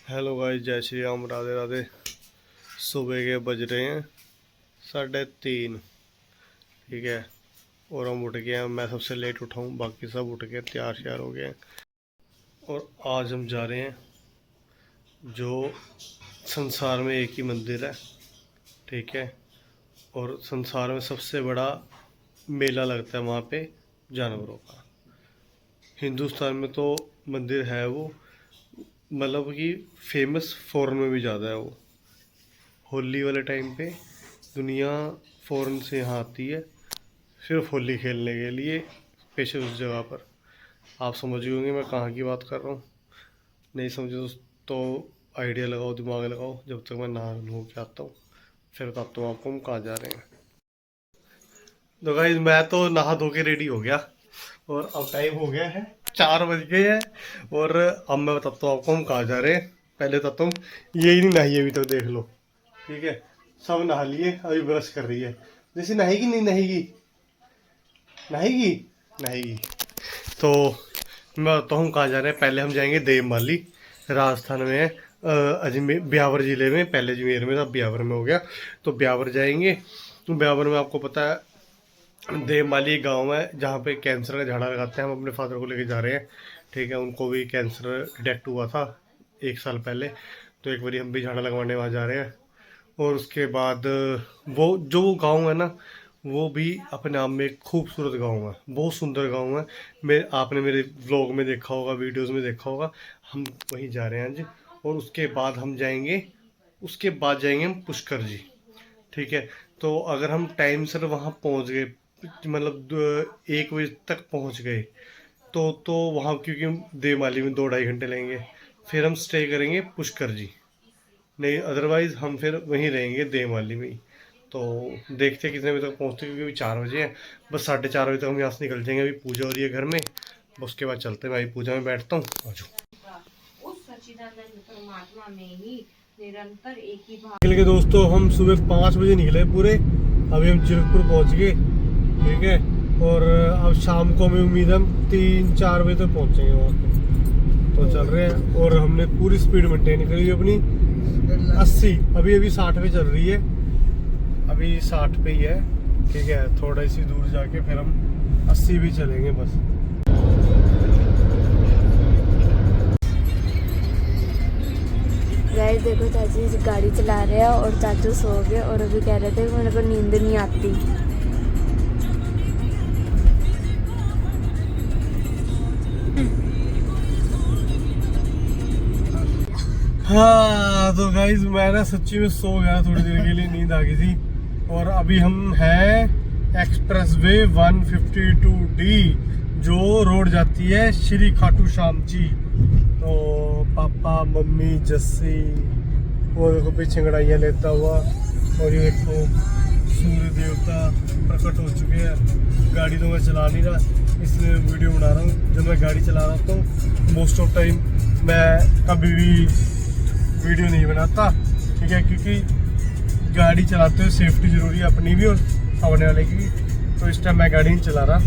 Hello guys, जय श्री राम, राधे राधे। सुबह के बज रहे हैं 3:30। ठीक है। और हम उठ गए हैं। मैं सबसे लेट उठा हूँ, बाकी सब उठ गए, तैयार श्यार हो गए हैं। और आज हम जा रहे हैं जो संसार में एक ही मंदिर है। ठीक है। और संसार में सबसे बड़ा मेला लगता है वहाँ पे जानवरों का। हिंदुस्तान में तो मंदिर है वो, मतलब कि फेमस, फॉरेन में भी ज़्यादा है वो। होली वाले टाइम पे दुनिया फ़ॉरेन से यहाँ आती है सिर्फ होली खेलने के लिए, स्पेशल उस जगह पर। आप समझ गए होंगे मैं कहाँ की बात कर रहा हूँ। नहीं समझे तो आइडिया लगाओ, दिमाग लगाओ, जब तक मैं नहा धो के आता हूँ फिर बताता हूँ आपको हम कहाँ जा रहे हैं। तो गाइस, मैं तो नहा धो के रेडी हो गया और अब टाइम हो गया है 4 बज गए हैं। और अब मैं बताता हूँ आपको हम कहाँ जा रहे हैं। पहले बताता हूँ, यही नहीं नहाई अभी तक, देख लो। ठीक है। सब नहा लिए, अभी ब्रश कर रही है। जैसे नहाएगी नहीं नहाएगी, नहाएगी नहाएगी। तो मैं बताता हूँ कहाँ जा रहे हैं। पहले हम जाएंगे देवमाली, राजस्थान में है। अजमेर, ब्यावर जिले में। पहले अजमेर में था, ब्यावर में हो गया। तो ब्यावर जाएंगे। तो ब्यावर में आपको पता है देवमाली एक गाँव है जहाँ पे कैंसर का झाड़ा लगाते हैं। हम अपने फादर को लेके जा रहे हैं। ठीक है। उनको भी कैंसर डिटेक्ट हुआ था 1 साल पहले। तो एक बारी हम भी झाड़ा लगवाने वहाँ जा रहे हैं। और उसके बाद वो गांव है ना, वो भी अपने आप में एक खूबसूरत गांव है, बहुत सुंदर गांव है। आपने मेरे व्लॉग में देखा होगा, वीडियोस में देखा होगा। हम वहीं जा रहे हैं आज। और उसके बाद जाएंगे हम पुष्कर जी। ठीक है। तो अगर हम टाइम से वहाँ पहुँच गए, मतलब 1 बजे तक पहुँच गए, तो वहाँ, क्योंकि देवमाली में 2-2.5 घंटे लगेंगे। फिर हम स्टे करेंगे पुष्कर जी। नहीं, अदरवाइज हम फिर वहीं रहेंगे देवमाली में ही। तो देखते हैं कितने बजे तक पहुँचते हैं, क्योंकि अभी 4 बजे हैं। बस 4:30 बजे तक हम यहाँ से निकल जाएंगे। अभी पूजा हो रही है घर में, बस उसके बाद चलते हैं। मैं पूजा में बैठता हूँ, आ जाओ। उस सच्चिदानंद परमात्मा में ही निरंतर एक ही भाव। निकल के दोस्तों, हम सुबह 5 बजे निकले पूरे। अभी हम चिरकपुर पहुँच गए। ठीक है। और अब शाम को हमें उम्मीद है हम 3-4 बजे तक पहुँचेंगे वहाँ पे। तो चल रहे हैं और हमने पूरी स्पीड मेंटेन करी अपनी 80। अभी 60 पे चल रही है, अभी 60 पे ही है। ठीक है। थोड़ा सी दूर जाके फिर हम 80 भी चलेंगे बस। गाइस देखो, चाची गाड़ी चला रहे हैं और चाचू सो गए और अभी कह रहे थे मेरे को नींद नहीं आती। हाँ तो गाइज, मैं ना सच्ची में सो गया थोड़ी देर के लिए, नींद आ गई थी। और अभी हम हैं एक्सप्रेस वे 152D, जो रोड जाती है श्री खाटू श्याम जी। तो पापा, मम्मी, जस्सी, वो देखो पीछे गड़ाइयाँ लेता हुआ। और ये देखो सूर्य देवता प्रकट हो चुके हैं। गाड़ी तो मैं चला नहीं रहा, इसलिए वीडियो बना रहा हूँ। जब मैं गाड़ी चला रहा तो मोस्ट ऑफ टाइम मैं कभी भी वीडियो नहीं बनाता। ठीक है। क्योंकि गाड़ी चलाते हुए सेफ्टी जरूरी है, अपनी भी और सामने वाले की भी। तो इस टाइम मैं गाड़ी नहीं चला रहा।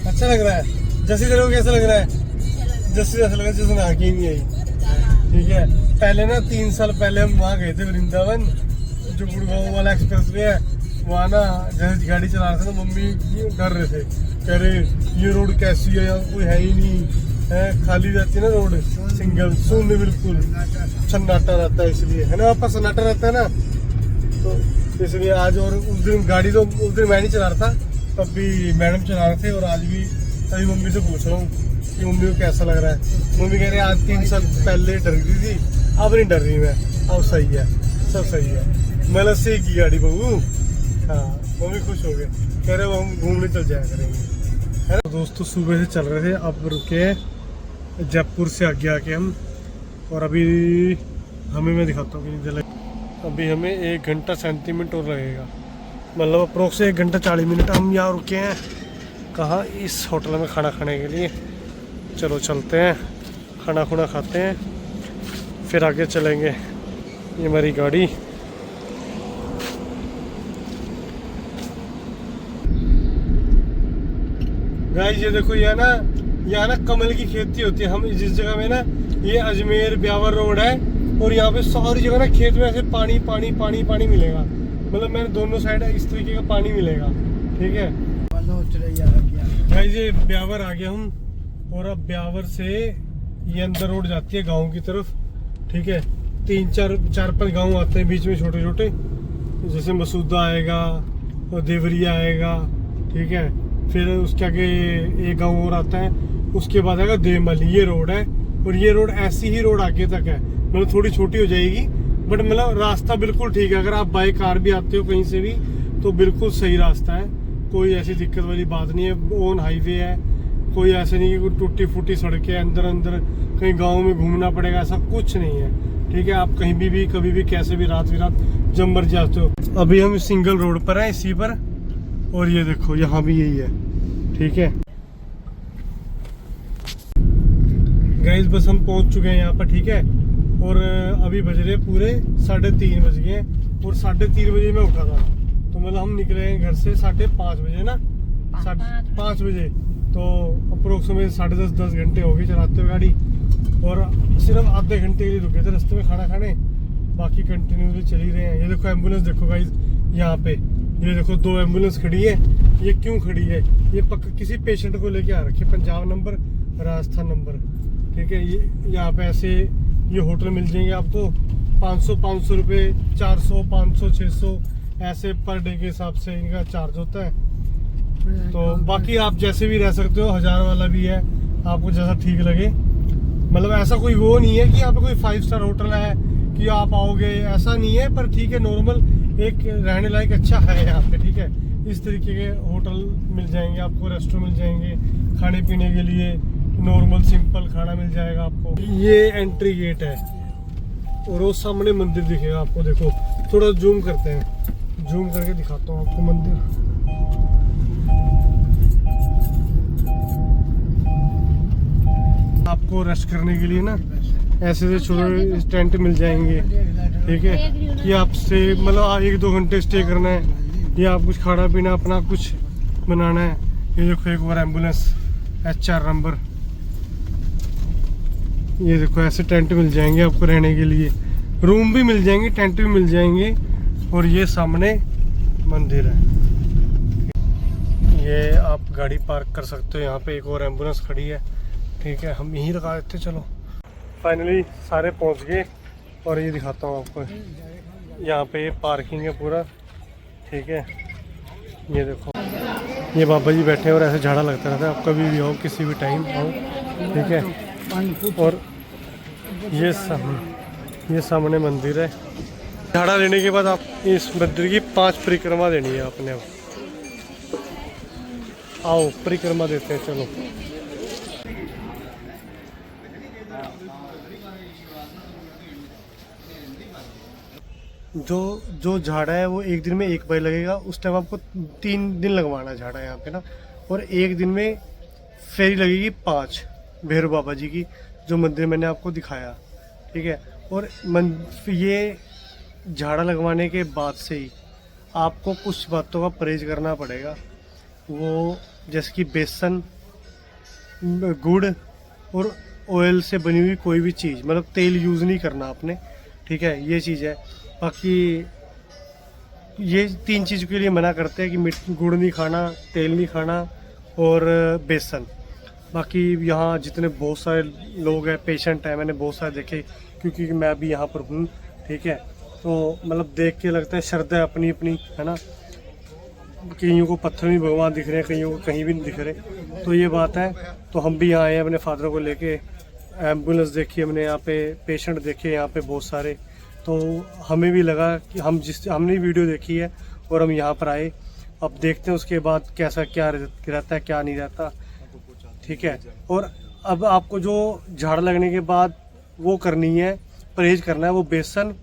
अच्छा लग रहा है। जैसे तेरे को कैसा लग रहा है? जैसे लग रहा है जैसे नहा के नहीं आई। ठीक है। पहले ना 3 साल पहले हम वहाँ गए थे वृंदावन, जो गुड़गांव वाला एक्सप्रेस वे है। वहाँ ना जैसे गाड़ी चला रहे थे तो मम्मी डर रहे थे, कह रहे ये रोड कैसी है, यहाँ कोई है ही नहीं है, खाली रहती है ना रोड, सिंगल शून्य, बिल्कुल सन्नाटा रहता है। इसलिए है ना, आपका सन्नाटा रहता है ना, तो इसलिए आज। और उस दिन गाड़ी तो उस दिन मैं नहीं चला रहा था, तब भी मैडम चला रहे थे। और आज भी तभी मम्मी से पूछ रहा हूँ कि मम्मी को कैसा लग रहा है। मम्मी कह रहे हैं आज 3 साल पहले डर गई थी, अब नहीं डर रही मैं, अब सही है, सब सही है। मतलब से की गाड़ी बहू। हाँ, मम्मी खुश हो गए, कह रहे वो हम घूमने चल जाया करेंगे, है ना। दोस्तों सुबह से चल रहे थे, अब रुके जयपुर से आगे आके हम। और अभी हमें, मैं दिखाता हूँ कि अभी हमें 1 घंटा 37 मिनट और लगेगा, मतलब अप्रोक्स 1 घंटा 40 मिनट। हम यहाँ रुके हैं कहाँ, इस होटल में खाना खाने के लिए। चलो चलते हैं, खाना खुना खाते हैं, फिर आगे चलेंगे। ये हमारी गाड़ी। गाइस ये देखो, ये ना यहाँ ना कमल की खेती होती है। हम जिस जगह में ना, ये अजमेर ब्यावर रोड है और यहाँ पे सारी जगह ना खेत में ऐसे पानी पानी पानी पानी मिलेगा। मतलब मैंने दोनों साइड इस तरीके का पानी मिलेगा। ठीक है गाइस, ये ब्यावर आ गया हम और अब ब्यावर से ये अंदर रोड जाती है गाँव की तरफ। ठीक है, 3-4-5 गाँव आते हैं बीच में छोटे छोटे, जैसे मसूदा आएगा और देवरिया आएगा। ठीक है, फिर उसके आगे एक गांव और आता है, उसके बाद आएगा देमल। ये रोड है और ये रोड ऐसी ही रोड आगे तक है। मतलब थोड़ी छोटी हो जाएगी बट मतलब रास्ता बिल्कुल ठीक है। अगर आप बाई कार भी आते हो कहीं से भी तो बिल्कुल सही रास्ता है, कोई ऐसी दिक्कत वाली बात नहीं है। ओन हाईवे है, कोई ऐसे नहीं कि कोई टूटी फूटी सड़कें अंदर अंदर कहीं गाँव में घूमना पड़ेगा, ऐसा कुछ नहीं है। ठीक है, आप कहीं भी कभी भी कैसे भी रात जब मर्जी आते हो। अभी हम सिंगल रोड पर हैं इसी पर, और ये देखो यहाँ भी यही है। ठीक है गाइस, बस हम पहुंच चुके हैं यहाँ पर। ठीक है, और अभी बज रहे पूरे 3:30 बज गए और 3:30 बजे मैं उठा था। तो मतलब हम निकले हैं घर से 5:30 बजे ना, 5 बजे। तो अप्रोक्सीमेट 10:30 घंटे हो गए चलाते हुए गाड़ी, और सिर्फ आधे घंटे के लिए रुके थे रास्ते में खाना खाने, बाकी कंटिन्यूसली चल ही रहे हैं। ये देखो एम्बुलेंस देखो गाइस, यहाँ पे ये देखो 2 एम्बुलेंस खड़ी है। ये क्यों खड़ी है? ये पक्का किसी पेशेंट को लेके आ रखी है, पंजाब नंबर, राजस्थान नंबर। ठीक है, ये यहाँ पे ऐसे ये होटल मिल जाएंगे आपको 500 रुपये, 400, 500, 600 ऐसे पर डे के हिसाब से इनका चार्ज होता है। तो बाकी आप जैसे भी रह सकते हो, 1000 वाला भी है, आपको जैसा ठीक लगे। मतलब ऐसा कोई वो नहीं है कि यहाँ पे कोई 5 स्टार होटल है कि आप आओगे, ऐसा नहीं है। पर ठीक है, नॉर्मल एक रहने लायक अच्छा है यहाँ पे। ठीक है, इस तरीके के होटल मिल जाएंगे आपको, रेस्टोरेंट मिल जाएंगे खाने पीने के लिए, नॉर्मल सिंपल खाना मिल जाएगा आपको। ये एंट्री गेट है और वो सामने मंदिर दिखेगा आपको। देखो थोड़ा जूम करते हैं, जूम करके दिखाता हूँ आपको मंदिर। आपको रेस्ट करने के लिए ना ऐसे छोटे टेंट मिल जाएंगे। ठीक है, कि आपसे मतलब 1-2 घंटे स्टे करना है या आप कुछ खाना पीना अपना कुछ बनाना है। ये देखो एक और एम्बुलेंस HR नंबर। ये देखो ऐसे टेंट मिल जाएंगे आपको रहने के लिए, रूम भी मिल जाएंगे, टेंट भी मिल जाएंगे। और ये सामने मंदिर है। ये आप गाड़ी पार्क कर सकते हो, यहाँ पे एक और एम्बुलेंस खड़ी है। ठीक है, हम यहीं लगा देते। चलो फाइनली सारे पहुँच गए और ये दिखाता हूँ आपको। यहाँ पे पार्किंग है पूरा। ठीक है, ये देखो ये बाबा जी बैठे हैं और ऐसे झाड़ा लगता रहता है। आप कभी भी आओ, किसी भी टाइम आओ। ठीक है, और ये सामने मंदिर है। झाड़ा लेने के बाद आप इस मंदिर की 5 परिक्रमा देनी है आपने। अब आओ परिक्रमा देते हैं, चलो। जो झाड़ा है वो एक दिन में 1 बार लगेगा। उस टाइम आपको 3 दिन लगवाना है झाड़ा यहाँ पे ना, और एक दिन में फेरी लगेगी 5 भैरव बाबा जी की, जो मंदिर मैंने आपको दिखाया। ठीक है, और ये झाड़ा लगवाने के बाद से ही आपको कुछ बातों का परहेज करना पड़ेगा। वो जैसे कि बेसन, गुड़ और ऑयल से बनी हुई कोई भी चीज़, मतलब तेल यूज़ नहीं करना आपने। ठीक है, ये चीज़ है। बाकी ये 3 चीज़ों के लिए मना करते हैं कि गुड़ नहीं खाना, तेल नहीं खाना और बेसन। बाकी यहाँ जितने बहुत सारे लोग हैं, पेशेंट हैं, मैंने बहुत सारे देखे क्योंकि मैं भी यहाँ पर हूँ। ठीक है, तो मतलब देख के लगता है श्रद्धा अपनी अपनी है ना। कईयों को पत्थर में भगवान दिख रहे हैं, कईयों को कहीं भी नहीं दिख रहे। तो ये बात है। तो हम भी यहाँ आए हैं अपने फादर को लेके। एम्बुलेंस देखी हमने, यहाँ पे पेशेंट देखे यहाँ पे बहुत सारे। तो हमें भी लगा कि हमने वीडियो देखी है और हम यहाँ पर आए। अब देखते हैं उसके बाद कैसा क्या रहता है, क्या नहीं रहता। ठीक है, और अब आपको जो झाड़ लगने के बाद वो करनी है, परहेज करना है, वो बेसन,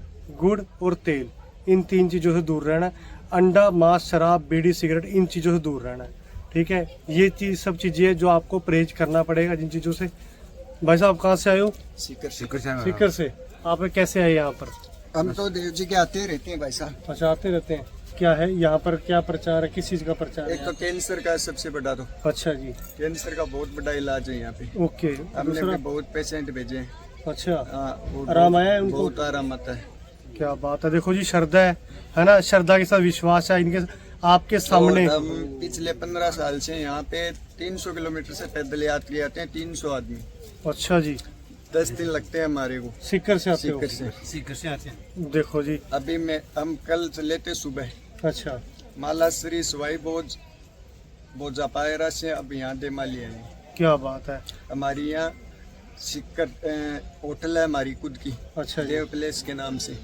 गुड़ और तेल, इन 3 चीज़ों से दूर रहना है। अंडा, मांस, शराब, बीड़ी, सिगरेट, इन चीज़ों से दूर रहना है। ठीक है, ये सब चीज़ें हैं जो आपको परहेज करना पड़ेगा जिन चीज़ों से। भाई साहब कहाँ से आए हो? सीकर से। आप कैसे आए यहाँ पर? हम तो देव जी के आते रहते हैं भाई साहब। अच्छा, आते रहते हैं। क्या है यहाँ पर, क्या प्रचार है, किस चीज़ का प्रचार एक है? तो कैंसर का सबसे बड़ा, तो अच्छा जी, कैंसर का बहुत बड़ा इलाज है यहाँ पे। ओके। हमने दूसरा, भी बहुत पेशेंट भेजे हैं। अच्छा, वो आराम आया है उनको? बहुत आराम आता है। क्या बात है। देखो जी, श्रद्धा है ना, श्रद्धा के साथ विश्वास है इनके आपके सामने। और हम पिछले 15 साल से यहाँ पे 300 किलोमीटर से पैदल यात्री आते हैं, 300 आदमी। अच्छा जी, 10 दिन लगते हैं हमारे को सीकर से आते हो? सीकर से आते हैं। देखो जी, अभी हम कल चले थे सुबह अच्छा, मालाश्री सवाई बोझा पायरा से, अब यहाँ देमाली है। क्या बात है। हमारी यहाँ सिक्कर होटल है हमारी खुद की, अच्छा जी, देव प्लेस के नाम से।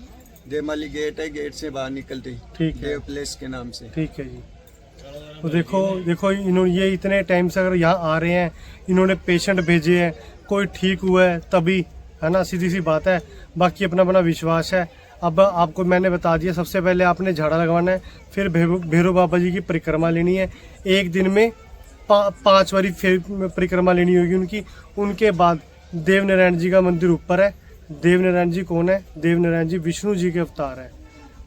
देमाली गेट है, गेट से बाहर निकलते ही ठीक है, देव प्लेस के नाम से। ठीक है जी। तो देखो इन्होंने ये इतने टाइम से अगर यहाँ आ रहे हैं, इन्होंने पेशेंट भेजे हैं, कोई ठीक हुआ है तभी, है ना, सीधी सी बात है। बाकी अपना अपना विश्वास है। अब आपको मैंने बता दिया, सबसे पहले आपने झाड़ा लगवाना है, फिर भैरव बाबा जी की परिक्रमा लेनी है। एक दिन में 5 बारी फिर परिक्रमा लेनी होगी उनकी। उनके बाद देवनारायण जी का मंदिर ऊपर है। देवनारायण जी कौन है? देवनारायण जी विष्णु जी के अवतार है।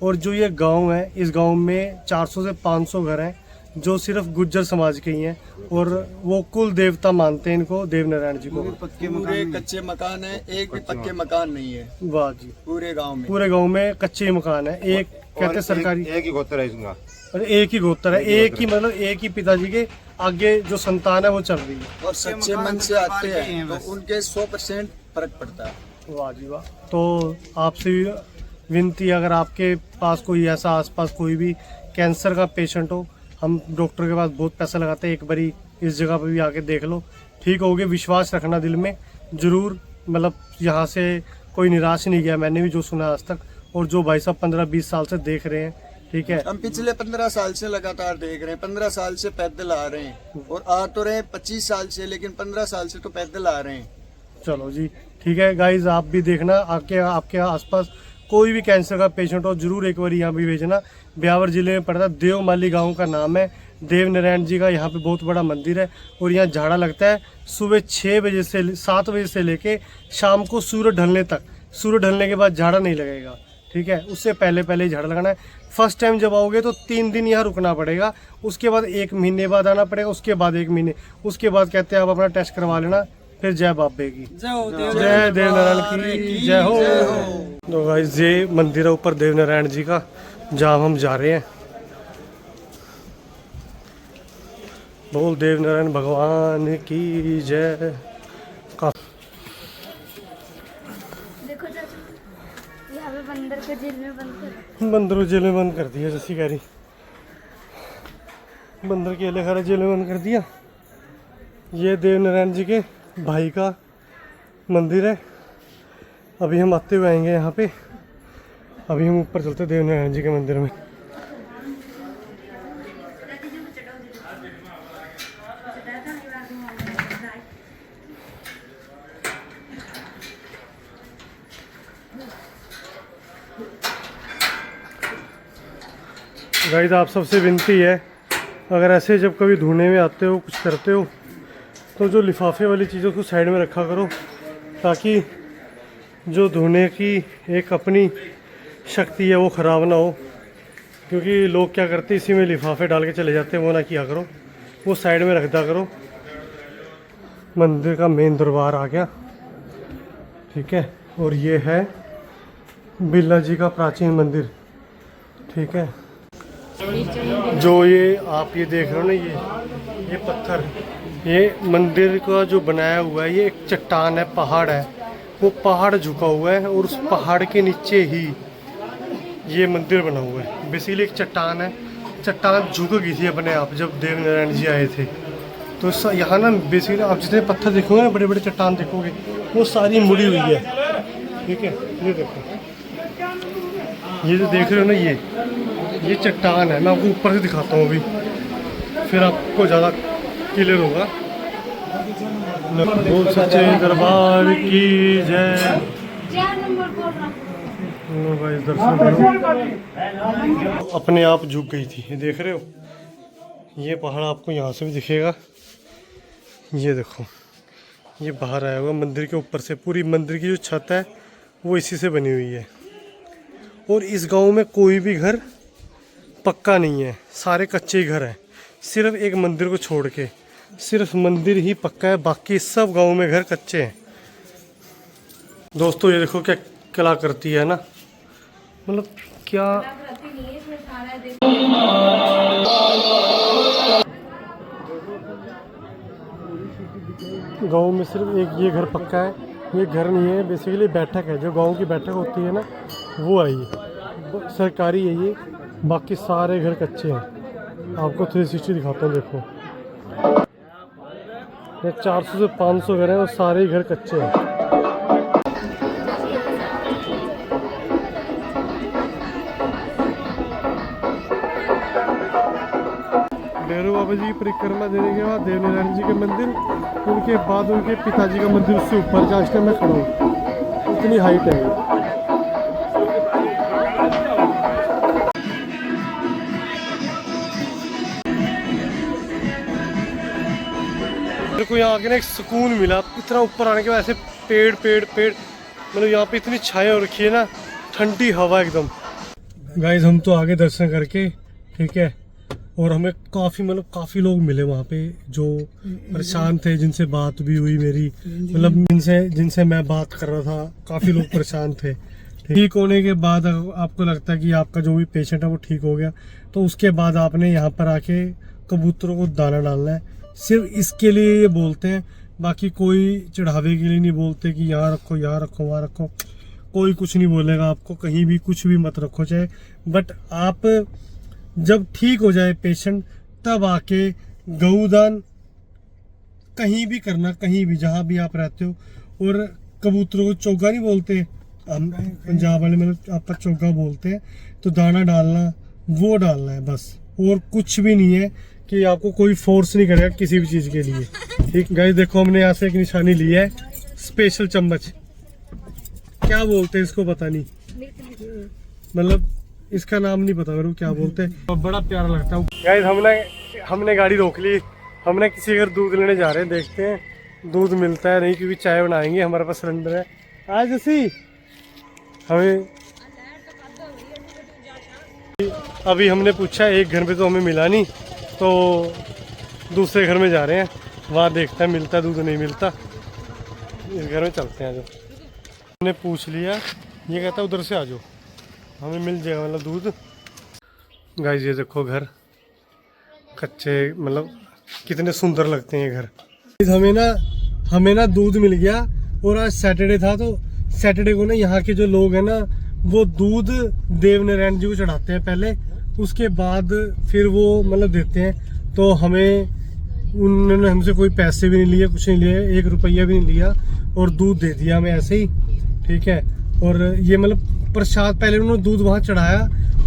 और जो ये गांव है, इस गांव में 400 से 500 घर हैं जो सिर्फ गुज्जर समाज के ही हैं, और वो कुल देवता मानते हैं इनको, देवनारायण जी को। पूरे कच्चे मकान है, एक भी पक्के मकान नहीं है वाह जी, पूरे गांव में। पूरे गांव में कच्चे मकान है। एक कहते हैं सरकारी, एक ही गोत्र है इसका, और एक ही गोत्र है, एक ही मतलब एक ही पिताजी के आगे जो संतान है वो चल रही है। और सच्चे मन से आते हैं तो उनके 100% फर्क पड़ता है। वाह जी वाह। तो आपसे भी विनती, अगर आपके पास कोई ऐसा आसपास कोई भी कैंसर का पेशेंट हो, हम डॉक्टर के पास बहुत पैसा लगाते हैं, एक बारी इस जगह पे भी आके देख लो, ठीक होगे। विश्वास रखना दिल में जरूर, मतलब यहाँ से कोई निराश नहीं गया, मैंने भी जो सुना आज तक, और जो भाई साहब 15-20 साल से देख रहे हैं, ठीक है। हम पिछले 15 साल से लगातार देख रहे हैं, 15 साल से पैदल आ रहे हैं, और आ तो रहे 25 साल से, लेकिन 15 साल से तो पैदल आ रहे हैं। चलो जी, ठीक है गाइज, आप भी देखना, आपके आसपास कोई भी कैंसर का पेशेंट हो, जरूर एक बार यहाँ भी भेजना। ब्यावर जिले में पड़ता है, देवमाली गांव का नाम है। देवनारायण जी का यहाँ पे बहुत बड़ा मंदिर है, और यहाँ झाड़ा लगता है सुबह 6 बजे से 7 बजे से लेके शाम को सूरज ढलने तक। सूरज ढलने के बाद झाड़ा नहीं लगेगा, ठीक है, उससे पहले पहले ही झाड़ा लगाना है। फर्स्ट टाइम जब आओगे तो 3 दिन यहाँ रुकना पड़ेगा, उसके बाद 1 महीने बाद आना पड़ेगा, उसके बाद 1 महीने, उसके बाद कहते हैं आप अपना टेस्ट करवा लेना। फिर जय बाबे की जय, देवनारायण की जय हो। तो गाइस, ये मंदिर है ऊपर देवनारायण जी का, जहाँ हम जा रहे हैं। बोल देवनारायण भगवान की जय। देखो चाचू, यहाँ पे बंदर को जेल में बंद कर दिया, जैसी कह रही, बंदर के अलेखारा जेल में बंद कर दिया। ये देवनारायण जी के भाई का मंदिर है। अभी हम आते हुए आएंगे यहाँ पे। अभी हम ऊपर चलते देवनारायण जी के मंदिर में। गाइस, आप सबसे विनती है, अगर ऐसे जब कभी ढूंढने में आते हो, कुछ करते हो, तो जो लिफाफे वाली चीज़ों को साइड में रखा करो, ताकि जो धोने की एक अपनी शक्ति है वो ख़राब ना हो। क्योंकि लोग क्या करते हैं, इसी में लिफाफे डाल के चले जाते हैं, वो ना किया करो, वो साइड में रख दिया करो। मंदिर का मेन दरबार आ गया, ठीक है, और ये है बिरला जी का प्राचीन मंदिर, ठीक है। जो ये आप ये देख रहे हो ना, ये पत्थर, ये मंदिर का जो बनाया हुआ है, ये एक चट्टान है, पहाड़ है, वो पहाड़ झुका हुआ है, और उस पहाड़ के नीचे ही ये मंदिर बना हुआ है। बेसिकली एक चट्टान है, चट्टान झुक गई थी अपने आप जब देवनारायण जी आए थे। तो यहाँ ना बेसिकली आप जितने पत्थर देखोगे ना, बड़े बड़े चट्टान देखोगे, वो सारी मुड़ी हुई है, ठीक है। ये देखो, ये जो देख रहे हो ना, ये चट्टान है। मैं आपको ऊपर से दिखाता हूँ अभी, फिर आपको ज़्यादा क्लियर होगा। बोल सच्चे दरबार की जय। लो गाइस, दर्शन करो। अपने आप झुक गई थी, ये देख रहे हो, ये पहाड़ आपको यहाँ से भी दिखेगा। ये देखो, ये बाहर आया हुआ मंदिर के ऊपर से। पूरी मंदिर की जो छत है वो इसी से बनी हुई है। और इस गांव में कोई भी घर पक्का नहीं है, सारे कच्चे घर हैं, सिर्फ एक मंदिर को छोड़ के। सिर्फ मंदिर ही पक्का है, बाकी सब गांव में घर कच्चे हैं। दोस्तों ये देखो क्या कला करती है ना, मतलब क्या। गांव में सिर्फ एक ये घर पक्का है, ये घर नहीं है, बेसिकली बैठक है, जो गांव की बैठक होती है ना वो है ये, सरकारी है ये, बाकी सारे घर कच्चे हैं। आपको 360 दिखाता हूँ, देखो ये 400 से 500 घर हैं और सारे घर कच्चे हैं। भैरव बाबा जी की परिक्रमा देने के बाद देवनारायण जी के मंदिर, उनके बाद उनके पिताजी का मंदिर, उससे ऊपर जहाँ इसका मैं खड़ा हूँ, इतनी हाइट है। मेरे को यहाँ आके ना एक सुकून मिला, इतना ऊपर आने के बाद ऐसे पेड़ पेड़ पेड़, मतलब यहाँ पे इतनी छाया हो रखी है ना, ठंडी हवा एकदम। गाइस हम तो आगे दर्शन करके, ठीक है, और हमें काफ़ी मतलब काफ़ी लोग मिले वहाँ पे जो परेशान थे, जिनसे बात भी हुई मेरी, मतलब जिनसे मैं बात कर रहा था, काफ़ी लोग परेशान थे। ठीक होने के बाद आपको लगता है कि आपका जो भी पेशेंट है वो ठीक हो गया, तो उसके बाद आपने यहाँ पर आके कबूतरों को दाना डालना है। सिर्फ इसके लिए ये बोलते हैं, बाकी कोई चढ़ावे के लिए नहीं बोलते कि यहाँ रखो, यहाँ रखो, वहाँ रखो, कोई कुछ नहीं बोलेगा आपको, कहीं भी कुछ भी मत रखो चाहे। बट आप जब ठीक हो जाए पेशेंट, तब आके गौदान कहीं भी करना, कहीं भी जहाँ भी आप रहते हो। और कबूतरों को चोगा नहीं बोलते हम पंजाब वाले, मतलब आपका चोगा बोलते हैं, तो दाना डालना वो डालना है बस, और कुछ भी नहीं है कि आपको कोई फोर्स नहीं करेगा किसी भी चीज़ के लिए। ठीक गाइस, देखो हमने यहाँ से एक निशानी ली है, स्पेशल चम्मच, क्या बोलते हैं इसको पता नहीं, मतलब इसका नाम नहीं पता मेरे को क्या बोलते हैं, तो बड़ा प्यारा लगता है। गाइस हमने गाड़ी रोक ली, हमने किसी घर दूध लेने जा रहे हैं, देखते हैं दूध मिलता है नहीं, क्योंकि चाय बनाएंगे, हमारे पास सिलेंडर है। आज जैसी हमें अभी हमने पूछा, एक घर पे तो हमें मिला नहीं, तो दूसरे घर में जा रहे हैं, वहाँ देखते हैं मिलता दूध, नहीं मिलता, इस घर में चलते हैं। जो हमने पूछ लिया, ये कहता है उधर से आ जाओ, हमें मिल जाएगा मतलब दूध। गाइस ये देखो घर कच्चे, मतलब कितने सुंदर लगते हैं ये घर। हमें ना दूध मिल गया, और आज सैटरडे था, तो सैटरडे को ना यहाँ के जो लोग हैं ना, वो दूध देवनारायण जी को चढ़ाते हैं पहले, उसके बाद फिर वो मतलब देते हैं। तो हमें उन्होंने हमसे कोई पैसे भी नहीं लिए, कुछ नहीं लिए, 1 रुपया भी नहीं लिया, और दूध दे दिया हमें ऐसे ही, ठीक है। और ये मतलब प्रसाद, पहले उन्होंने दूध वहाँ चढ़ाया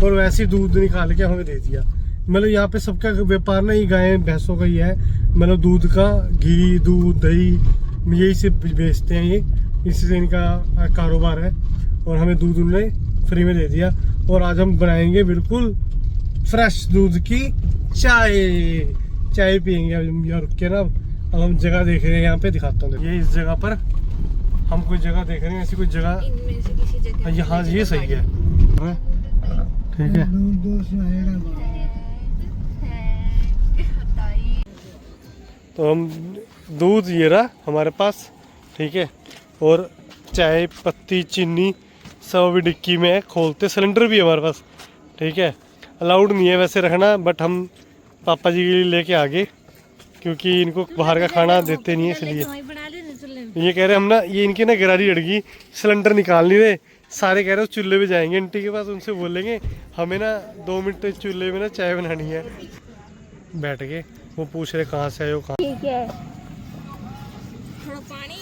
और वैसे ही दूध निकाल के हमें दे दिया। मतलब यहाँ पे सबका व्यापार ना ही गाय भैंसों का ही है, मतलब दूध का, घी, दूध, दही, यही से बेचते हैं ये, इसी से इनका कारोबार है। और हमें दूध उन्होंने फ्री में दे दिया, और आज हम बनाएंगे बिल्कुल फ्रेश दूध की चाय पियेंगे। अब यहाँ रुक के ना, अब हम जगह देख रहे हैं, यहाँ पे दिखाता हूँ। ये इस जगह पर हम कोई जगह देख रहे हैं, ऐसी कोई जगह, यहाँ ये सही है, ठीक है। तो हम दूध ये रहा हमारे पास, ठीक है, और चाय पत्ती, चीनी सब अभी डिक्की में है, खोलते। सिलेंडर भी है हमारे पास, ठीक है। अलाउड नहीं है वैसे रखना, बट हम पापा जी के लिए लेके आ गए, क्योंकि इनको बाहर का खाना देते नहीं है, इसलिए ये कह रहे हम ना, ये इनकी ना गरारी अड़गी, सिलेंडर निकाल नहीं रहे, सारे कह रहे चूल्हे पे जाएंगे आंटी के पास, उनसे बोलेंगे हमें ना 2 मिनट चूल्हे में ना चाय बनानी है। बैठ के वो पूछ रहे कहाँ से आए हो, कहाँ। ठीक है, थोड़ा पानी।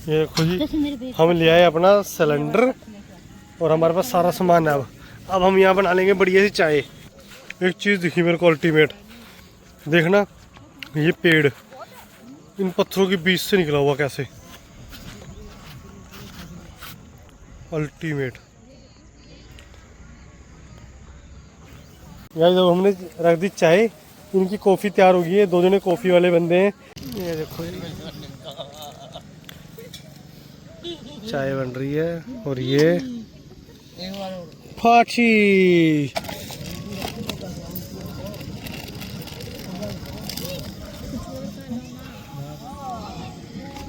ये देखो जी, हम ले आए अपना सिलेंडर, और हमारे पास सारा सामान है। अब हम यहाँ बना लेंगे बढ़िया सी चाय। एक चीज़ दिखी मेरे को अल्टीमेट, देखना ये पेड़ इन पत्थरों के बीच से निकला हुआ कैसे, अल्टीमेट। यार जब हमने रख दी चाय, इनकी कॉफ़ी तैयार हो गई है, 2 जने कॉफ़ी वाले बंदे हैं। ये देखो चाय बन रही है, और ये फाची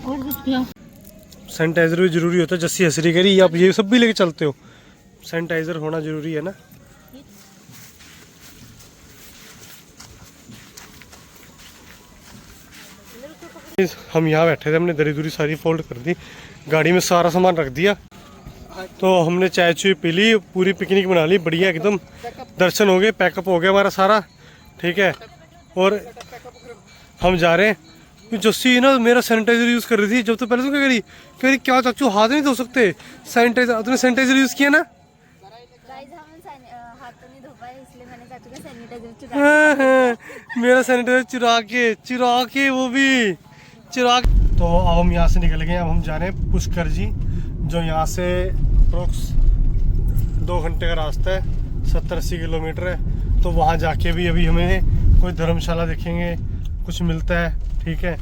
और कुछ क्या? सैनिटाइजर भी जरूरी होता है। जस्सी हसरी करी, आप ये सब भी लेके चलते हो, सैनिटाइजर होना जरूरी है ना। हम यहाँ बैठे थे, हमने दरी दूरी सारी फोल्ड कर दी, गाड़ी में सारा सामान रख दिया, तो हमने चाय चुई पी ली, पूरी पिकनिक बना ली बढ़िया एकदम। दर्शन हो गए, पैकअप हो गया हमारा सारा, ठीक है। और हम जा रहे हैं। जस्सी ना मेरा सैनिटाइजर यूज़ कर रही थी, जब तो पहले तो क्या करी क्या चाचू हाथ नहीं धो सकते, सैनिटाइजर तूने सैनिटाइजर यूज़ किया ना। हाथ तो नहीं धो पाए, इसलिए मैंने चाचू का सैनिटाइजर चुरा मेरा सैनिटाइजर चुरा के वो भी चुरा। तो अब हम यहाँ से निकल गए, अब हम जा रहे हैं पुष्कर जी, जो यहाँ से अप्रोक्स 2 घंटे का रास्ता है, 70-80 किलोमीटर है। तो वहाँ जाके भी अभी हमें कोई धर्मशाला देखेंगे, कुछ मिलता है, ठीक है,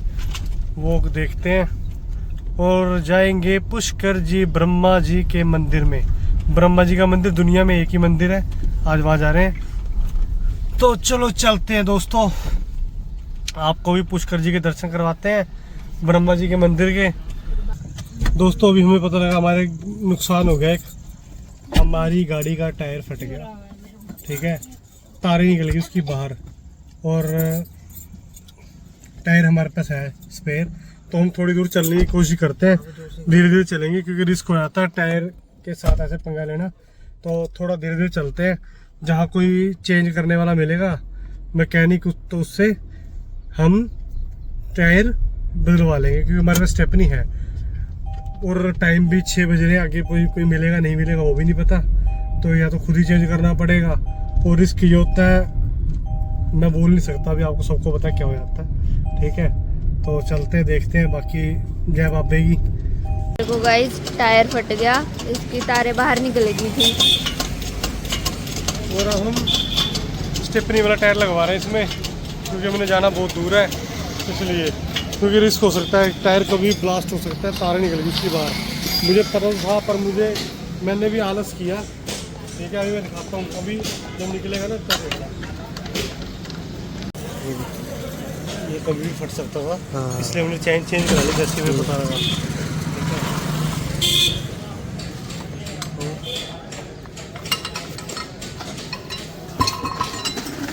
वो देखते हैं। और जाएंगे पुष्कर जी ब्रह्मा जी के मंदिर में। ब्रह्मा जी का मंदिर दुनिया में एक ही मंदिर है, आज वहाँ जा रहे हैं। तो चलो चलते हैं दोस्तों, आपको भी पुष्कर जी के दर्शन करवाते हैं, ब्रह्मा जी के मंदिर के। दोस्तों अभी हमें पता लगा हमारे नुकसान हो गया, एक हमारी गाड़ी का टायर फट गया, ठीक है, तारें निकल गई उसकी बाहर, और टायर हमारे पास है स्पेयर। तो हम थोड़ी दूर चलने की कोशिश करते हैं, धीरे धीरे चलेंगे क्योंकि रिस्क हो जाता है टायर के साथ ऐसे पंगा लेना। तो थोड़ा धीरे धीरे चलते हैं, जहाँ कोई चेंज करने वाला मिलेगा मैकेनिक, तो उससे हम टायर बदलवा लेंगे, क्योंकि हमारे पास स्टेपनी है। और टाइम भी 6 बज रहे हैं, आगे कोई मिलेगा नहीं मिलेगा वो भी नहीं पता, तो या तो खुद ही चेंज करना पड़ेगा। और रिस्क ये होता है, मैं बोल नहीं सकता अभी, आपको सबको पता क्या हो जाता है, ठीक है। तो चलते हैं, देखते हैं, बाकी जय बाबे की। देखो गाइस, टायर फट गया, इसकी तारें बाहर निकल गई थी। और अब हम स्टेपनी वाला टायर लगवा रहे हैं इसमें, क्योंकि हमने जाना बहुत दूर है, इसलिए, क्योंकि रिस्क हो सकता है, टायर कभी ब्लास्ट हो सकता है, तारें निकल गई इसकी बाहर। मुझे पता था पर मैंने भी आलस किया, ठीक है। अभी मैं दिखाता हूँ, अभी जब निकलेगा ना तब देखना, ये कभी भी फट सकता था, इसलिए हमने चेंज करा लिया, जैसे मैं बता रहा था।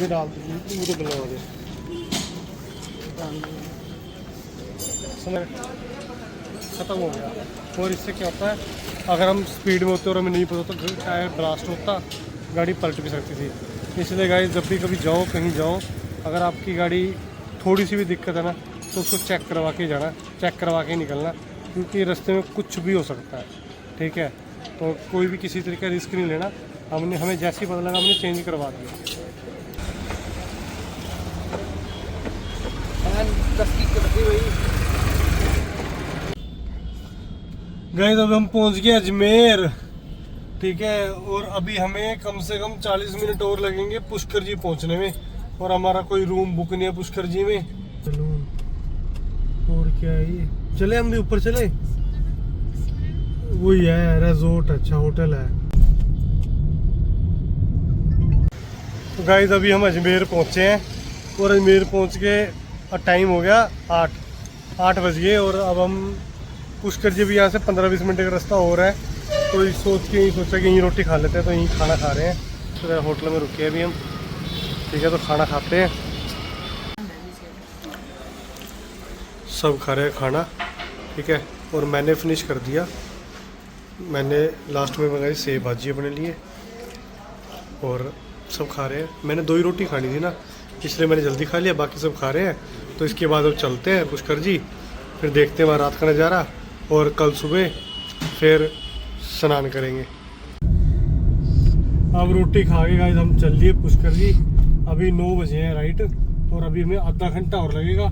ये डाल दीजिए, मुझे बुलवा दे, समय ख़त्म हो गया। और इससे क्या होता है, अगर हम स्पीड में होते और हमें नहीं पता तो टायर ब्लास्ट होता, गाड़ी पलट भी सकती थी। इसलिए गाइस जब भी कभी जाओ, कहीं जाओ, अगर आपकी गाड़ी थोड़ी सी भी दिक्कत है ना, तो उसको चेक करवा के जाना, चेक करवा के निकलना, क्योंकि रास्ते में कुछ भी हो सकता है, ठीक है। तो कोई भी किसी तरीके का रिस्क नहीं लेना। हमें जैसे ही पता लगा हमने चेंज करवा दिया। गाइस अब हम पहुंच गए अजमेर, ठीक है। और अभी हमें कम से कम 40 मिनट और लगेंगे पुष्कर जी पहुंचने में, और हमारा कोई रूम बुक नहीं है पुष्कर जी में। चलो, और क्या है ये, चले हम भी ऊपर चले, वही है रिजॉर्ट, अच्छा होटल है। तो गाइस अभी हम अजमेर पहुंचे हैं, और अजमेर पहुंच के टाइम हो गया 8 बज गए, और अब हम पुष्कर जी भी यहाँ से 15-20 मिनट का रास्ता हो रहा है। तो सोचा कि यहीं रोटी खा लेते हैं, तो यहीं खाना खा रहे हैं। तो होटल में रुके अभी हम, ठीक है, तो खाना खाते हैं। सब खा रहे हैं खाना, ठीक है। और मैंने फिनिश कर दिया, मैंने लास्ट में मंगाई सेव भाजी अपने लिए, और सब खा रहे हैं। मैंने 2 ही रोटी खानी थी ना, इसलिए मैंने जल्दी खा लिया, बाकी सब खा रहे हैं। तो इसके बाद अब चलते हैं पुष्कर जी, फिर देखते हैं वहाँ रात का नज़ारा, और कल सुबह फिर स्नान करेंगे। अब रोटी खा के गाइस हम चल लिए पुष्कर जी। अभी 9 बजे हैं राइट, और अभी हमें आधा घंटा और लगेगा